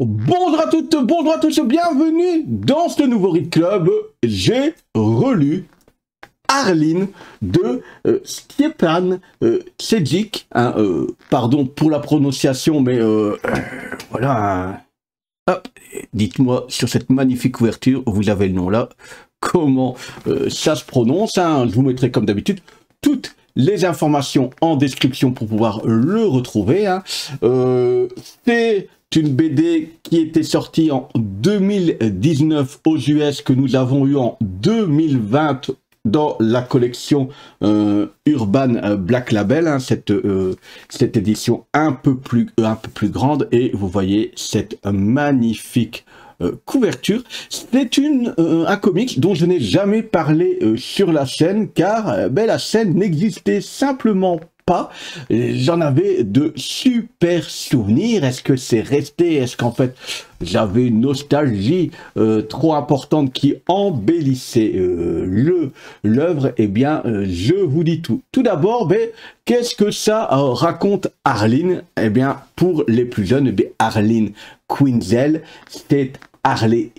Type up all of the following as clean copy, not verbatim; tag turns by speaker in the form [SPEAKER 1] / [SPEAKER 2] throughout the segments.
[SPEAKER 1] Bonjour à toutes, bonjour à tous, bienvenue dans ce nouveau Read Club. J'ai relu Arline de Stjepan Čejić, pardon pour la prononciation, mais voilà. Hop, dites-moi sur cette magnifique couverture, vous avez le nom là, comment ça se prononce, hein. Je vous mettrai comme d'habitude toutes les informations en description pour pouvoir le retrouver, hein. C'est une BD qui était sortie en 2019 aux US, que nous avons eu en 2020 dans la collection Urban Black Label, hein, cette édition un peu plus grande, et vous voyez cette magnifique couverture. C'est un comics dont je n'ai jamais parlé sur la chaîne, car la chaîne n'existait simplement pas. J'en avais de super souvenirs. Est-ce que c'est resté? Est-ce qu'en fait j'avais une nostalgie trop importante qui embellissait l'œuvre? Eh bien, je vous dis tout. Tout d'abord, qu'est-ce que ça raconte Arline? Eh bien, pour les plus jeunes, Arline Quinzel, c'est Harley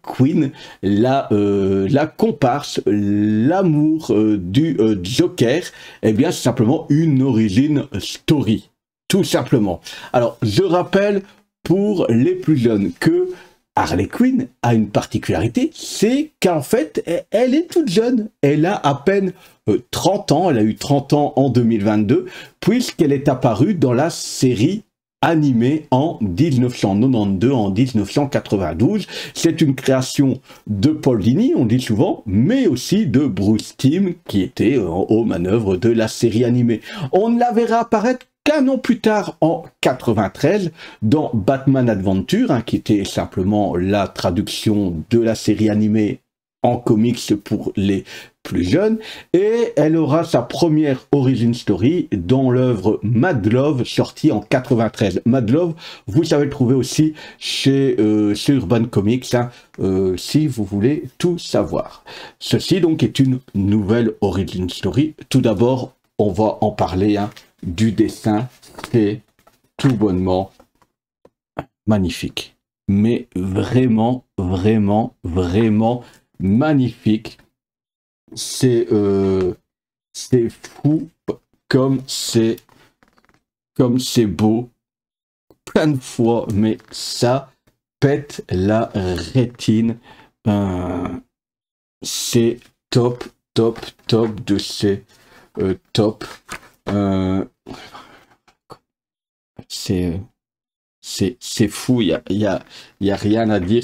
[SPEAKER 1] Quinn, la comparse, l'amour du Joker. Eh bien, c'est simplement une origin story, tout simplement. Alors, je rappelle pour les plus jeunes que Harley Quinn a une particularité, c'est qu'en fait, elle est toute jeune. Elle a à peine 30 ans, elle a eu 30 ans en 2022, puisqu'elle est apparue dans la série animé en 1992, en 1992. C'est une création de Paul Dini, on dit souvent, mais aussi de Bruce Timm, qui était aux manœuvres de la série animée. On ne la verra apparaître qu'un an plus tard, en 93, dans Batman Adventure, hein, qui était simplement la traduction de la série animée en comics pour les plus jeunes, et elle aura sa première origin story dans l'œuvre Mad Love, sortie en 93. Mad Love, vous savez le trouver aussi chez Urban Comics, hein, si vous voulez tout savoir. Ceci donc est une nouvelle origin story. Tout d'abord, on va en parler, hein, du dessin. C'est tout bonnement magnifique, mais vraiment, vraiment, vraiment magnifique. C'est fou comme c'est beau, plein de fois, mais ça pète la rétine. C'est top de ces top. C'est fou, il y a rien à dire,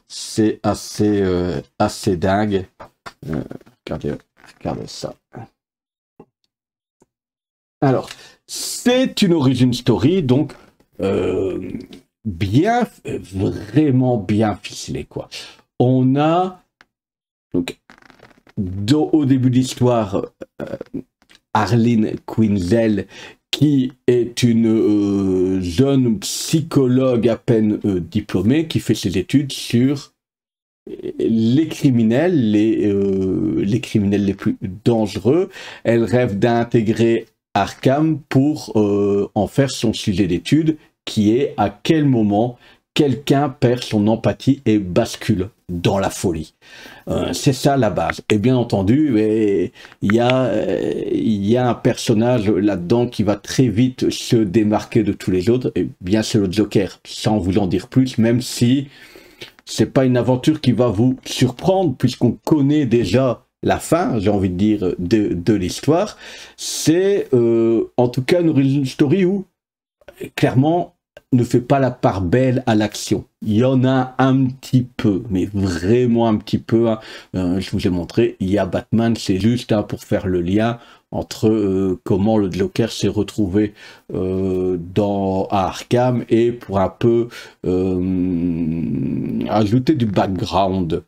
[SPEAKER 1] c'est assez dingue. Regardez ça. Alors, c'est une origin story, donc vraiment bien ficelée, quoi. On a donc au début de l'histoire Arline Quinzel, qui est une jeune psychologue à peine diplômée, qui fait ses études sur les criminels, les criminels les plus dangereux. Elle rêve d'intégrer Arkham pour en faire son sujet d'étude, qui est à quel moment quelqu'un perd son empathie et bascule dans la folie. C'est ça la base. Et bien entendu, il y a un personnage là-dedans qui va très vite se démarquer de tous les autres. Et bien c'est le Joker, sans vous en dire plus, même si c'est pas une aventure qui va vous surprendre, puisqu'on connaît déjà la fin, j'ai envie de dire, de l'histoire. C'est en tout cas une origin story où, clairement, ne fait pas la part belle à l'action. Il y en a un petit peu, mais vraiment un petit peu, hein. Je vous ai montré, il y a Batman, c'est juste, hein, pour faire le lien entre comment le Joker s'est retrouvé à Arkham, et pour un peu ajouter du background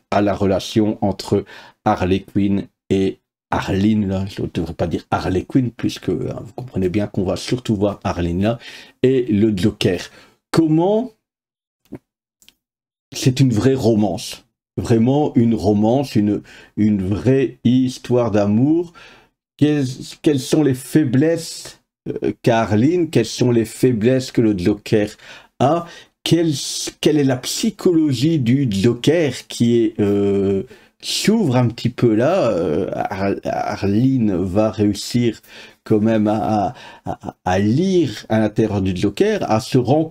[SPEAKER 1] à la relation entre Harley Quinn et Arline, là, je ne devrais pas dire Harley Quinn, puisque hein, vous comprenez bien qu'on va surtout voir Arline là, et le Joker. Comment? C'est une vraie romance. Vraiment une romance, une vraie histoire d'amour. Quelles sont les faiblesses qu'a Arline, quelles sont les faiblesses que le Joker a, quelle est la psychologie du Joker qui est s'ouvre un petit peu là. Arline va réussir quand même à lire à l'intérieur du Joker, à se rendre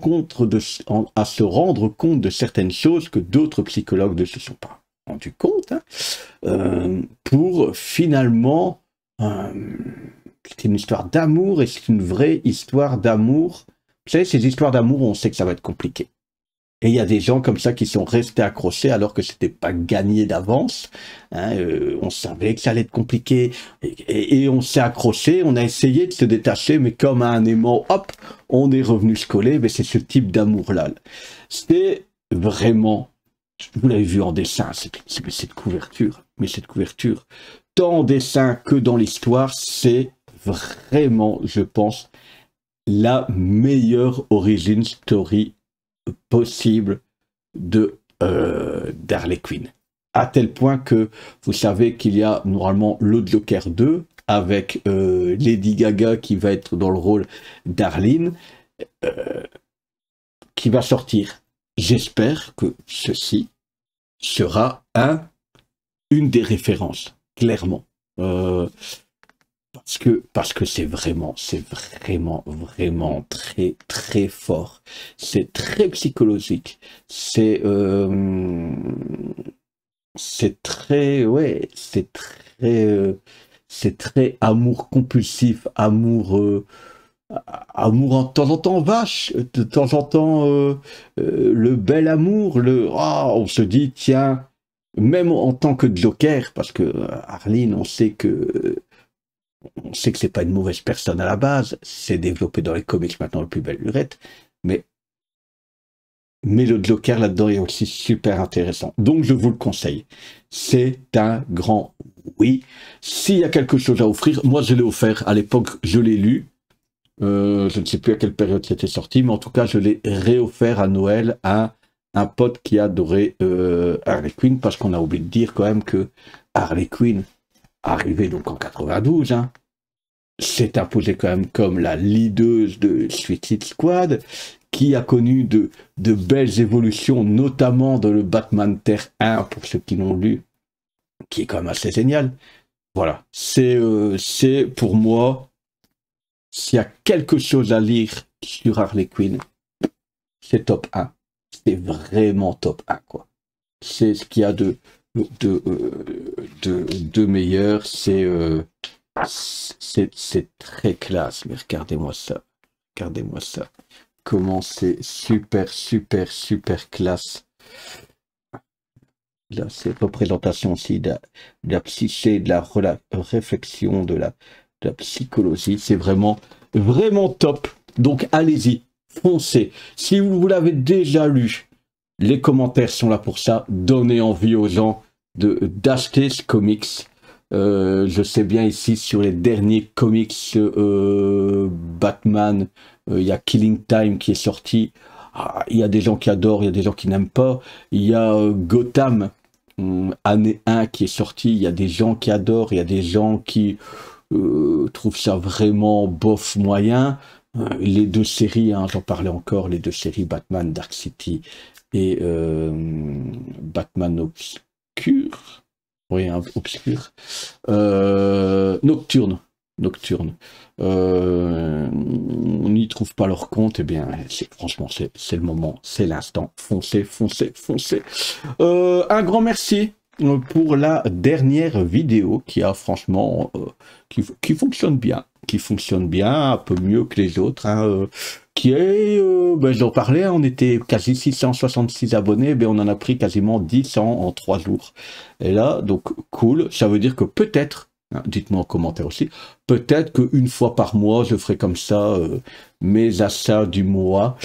[SPEAKER 1] compte de certaines choses que d'autres psychologues ne se sont pas rendus compte, hein, pour finalement... c'est une histoire d'amour et c'est une vraie histoire d'amour. Vous savez, ces histoires d'amour, on sait que ça va être compliqué. Et il y a des gens comme ça qui sont restés accrochés alors que c'était pas gagné d'avance. Hein, on savait que ça allait être compliqué et on s'est accroché, on a essayé de se détacher, mais comme un aimant, hop, on est revenu se coller. Mais c'est ce type d'amour-là. C'est vraiment, vous l'avez vu en dessin, cette couverture, tant en dessin que dans l'histoire, c'est vraiment, je pense, la meilleure origin story possible de d'Harley Quinn. À tel point que vous savez qu'il y a normalement le Joker 2 avec Lady Gaga qui va être dans le rôle d'Arline, qui va sortir. J'espère que ceci sera une des références, clairement. Parce que c'est vraiment très, très fort. C'est très psychologique. C'est très amour compulsif, amour en temps en temps vache, de temps en temps le bel amour, on se dit tiens, même en tant que Joker, parce que Arline, on sait que c'est pas une mauvaise personne à la base, c'est développé dans les comics maintenant, le plus belle lurette, mais le Joker là-dedans est aussi super intéressant. Donc je vous le conseille. C'est un grand oui. S'il y a quelque chose à offrir, moi je l'ai offert à l'époque, je l'ai lu. Je ne sais plus à quelle période c'était sorti, mais en tout cas je l'ai réoffert à Noël à un pote qui adorait Harley Quinn, parce qu'on a oublié de dire quand même que Harley Quinn, arrivée donc en 92, hein, s'est imposée quand même comme la leaduse de Suicide Squad, qui a connu de belles évolutions, notamment dans le Batman Terre 1, pour ceux qui l'ont lu, qui est quand même assez génial. Voilà, c'est pour moi, s'il y a quelque chose à lire sur Harley Quinn, c'est top 1. C'est vraiment top 1, quoi. C'est ce qu'il y a de meilleur, c'est très classe, mais regardez-moi ça. Comment c'est super classe. Là, c'est représentation aussi de la psyché, de la réflexion, de la psychologie. C'est vraiment top. Donc, allez-y, foncez. Si vous l'avez déjà lu, les commentaires sont là pour ça. Donnez envie aux gens d'acheter ce comics. Je sais bien ici, sur les derniers comics Batman, il y a Killing Time qui est sorti. Il y a des gens qui adorent, il y a des gens qui n'aiment pas. Il y a Gotham, année 1 qui est sorti. Il y a des gens qui adorent, il y a des gens qui trouvent ça vraiment bof moyen. Les deux séries, hein, j'en parlais encore, les deux séries Batman Dark City et Batman Obscur. Oui, hein, Obscur. Nocturne. On n'y trouve pas leur compte. Eh bien, franchement, c'est le moment, c'est l'instant. Foncez. Un grand merci pour la dernière vidéo qui a franchement qui fonctionne bien, un peu mieux que les autres, hein, qui est, j'en parlais, on était quasi 666 abonnés, on en a pris quasiment 10 en 3 jours. Et là, donc cool, ça veut dire que peut-être, hein, dites-moi en commentaire aussi, peut-être qu'une fois par mois, je ferai comme ça mes achats du mois,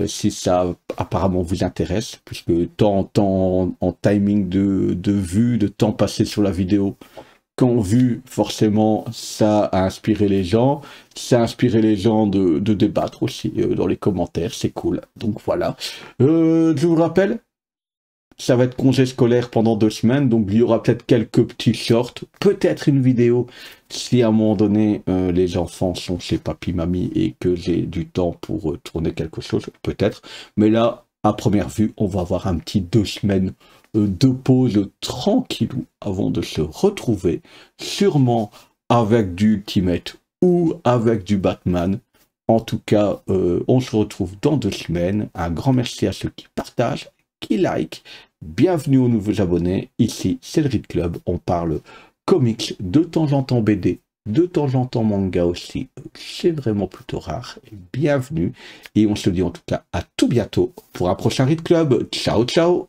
[SPEAKER 1] si ça apparemment vous intéresse, puisque tant en timing de vue, de temps passé sur la vidéo, qu'en vue, forcément, ça a inspiré les gens. Ça a inspiré les gens de débattre aussi dans les commentaires. C'est cool. Donc voilà. Je vous rappelle, ça va être congé scolaire pendant 2 semaines, donc il y aura peut-être quelques petits shorts, peut-être une vidéo si à un moment donné les enfants sont chez papy, mamie et que j'ai du temps pour tourner quelque chose, peut-être. Mais là, à première vue, on va avoir un petit 2 semaines de pause tranquillou avant de se retrouver, sûrement avec du Ultimate ou avec du Batman. En tout cas, on se retrouve dans 2 semaines. Un grand merci à ceux qui partagent, qui like. Bienvenue aux nouveaux abonnés. Ici, c'est le Read Club. On parle comics, de temps en temps BD, de temps en temps manga aussi. C'est vraiment plutôt rare. Bienvenue. Et on se dit en tout cas à tout bientôt pour un prochain Read Club. Ciao, ciao.